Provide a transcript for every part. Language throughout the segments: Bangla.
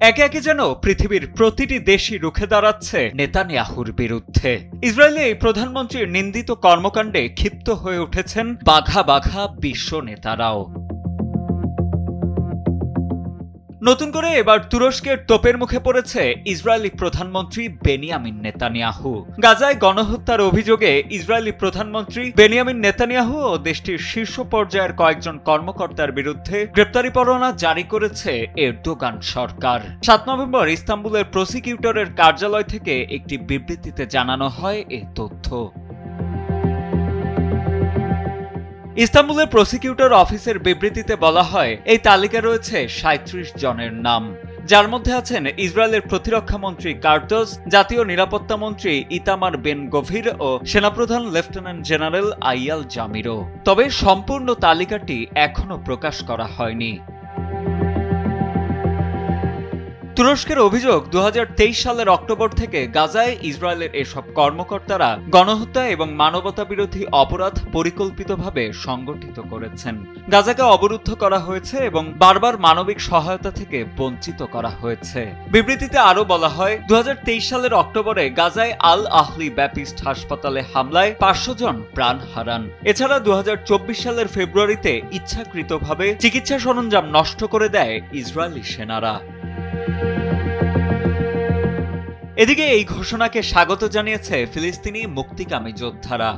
একে একে যেন পৃথিবীর প্রতিটি দেশই রুখে দাঁড়াচ্ছে নেতানিয়াহুর বিরুদ্ধে। ইসরায়েলে এই প্রধানমন্ত্রীর নিন্দিত কর্মকাণ্ডে ক্ষিপ্ত হয়ে উঠেছেন বাঘা বাঘা বিশ্ব নেতারাও। নতুন করে এবার তুরস্কের তোপের মুখে পড়েছে ইসরায়েলি প্রধানমন্ত্রী বেনিয়ামিন নেতানিয়াহু। গাজায় গণহত্যার অভিযোগে ইসরায়েলি প্রধানমন্ত্রী বেনিয়ামিন নেতানিয়াহু ও দেশটির শীর্ষ পর্যায়ের কয়েকজন কর্মকর্তার বিরুদ্ধে গ্রেপ্তারি পরোয়ানা জারি করেছে এরদোগান সরকার। ৭ নভেম্বর ইস্তাম্বুলের প্রসিকিউটরের কার্যালয় থেকে একটি বিবৃতিতে জানানো হয় এই তথ্য। ইস্তাম্বুলের প্রসিকিউটর অফিসের বিবৃতিতে বলা হয়, এই তালিকায় রয়েছে ৩৭ জনের নাম, যার মধ্যে আছেন ইসরায়েলের প্রতিরক্ষা মন্ত্রী কার্টোস, জাতীয় নিরাপত্তা মন্ত্রী ইতামার বেন গভির ও সেনাপ্রধান লেফটেন্যান্ট জেনারেল আইয়াল জামিরো। তবে সম্পূর্ণ তালিকাটি এখনো প্রকাশ করা হয়নি। তুরস্কের অভিযোগ, ২০২৩ সালের অক্টোবর থেকে গাজায় ইসরায়েলের এসব কর্মকর্তারা গণহত্যা এবং মানবতাবিরোধী অপরাধ পরিকল্পিতভাবে সংগঠিত করেছেন। গাজাকে অবরুদ্ধ করা হয়েছে এবং বারবার মানবিক সহায়তা থেকে বঞ্চিত করা হয়েছে। বিবৃতিতে আরও বলা হয়, ২০২৩ সালের অক্টোবরে গাজায় আল আহলি ব্যাপিস্ট হাসপাতালে হামলায় ৫০০ জন প্রাণ হারান। এছাড়া ২০২৪ সালের ফেব্রুয়ারিতে ইচ্ছাকৃতভাবে চিকিৎসা সরঞ্জাম নষ্ট করে দেয় ইসরায়েলি সেনারা। এদিকে এই ঘোষণাকে স্বাগত জানিয়েছে ফিলিস্তিনি মুক্তিকামী যোদ্ধারা।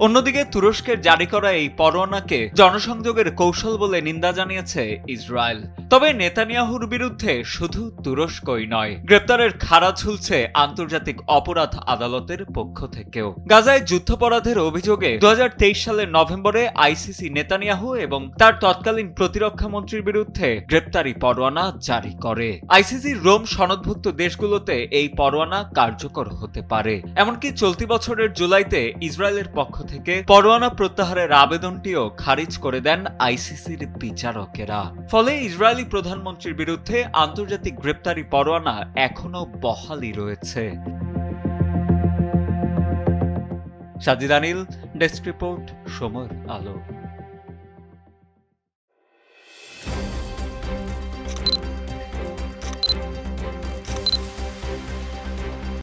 অন্যদিকে তুরস্কের জারি করা এই পরোয়ানাকে জনসংযোগের কৌশল বলে নিন্দা জানিয়েছে ইসরায়েল। তবে নেতানিয়াহুর বিরুদ্ধে শুধু তুরস্কই নয়, গ্রেপ্তারের খাড়া ঝুলছে আন্তর্জাতিক অপরাধ আদালতের পক্ষ থেকেও। গাজায় যুদ্ধাপরাধের অভিযোগে ২০২৩ সালের নভেম্বরে আইসিসি নেতানিয়াহু এবং তার তৎকালীন প্রতিরক্ষা মন্ত্রীর বিরুদ্ধে গ্রেপ্তারি পরোয়ানা জারি করে। আইসিসির রোম সনদভুক্ত দেশগুলোতে এই পরোয়ানা কার্যকর হতে পারে। এমনকি চলতি বছরের জুলাইতে ইসরায়েলের পক্ষ থেকে পরোয়ানা প্রত্যাহারের আবেদনটিও খারিজ করে দেন আইসিসির বিচারকেরা। ফলে ইসরায়েলি প্রধানমন্ত্রীর বিরুদ্ধে আন্তর্জাতিক গ্রেপ্তারি পরোয়ানা এখনো বহালই রয়েছে। সাজিদ আনিল, ডেস্ক রিপোর্ট, সময়ের আলো।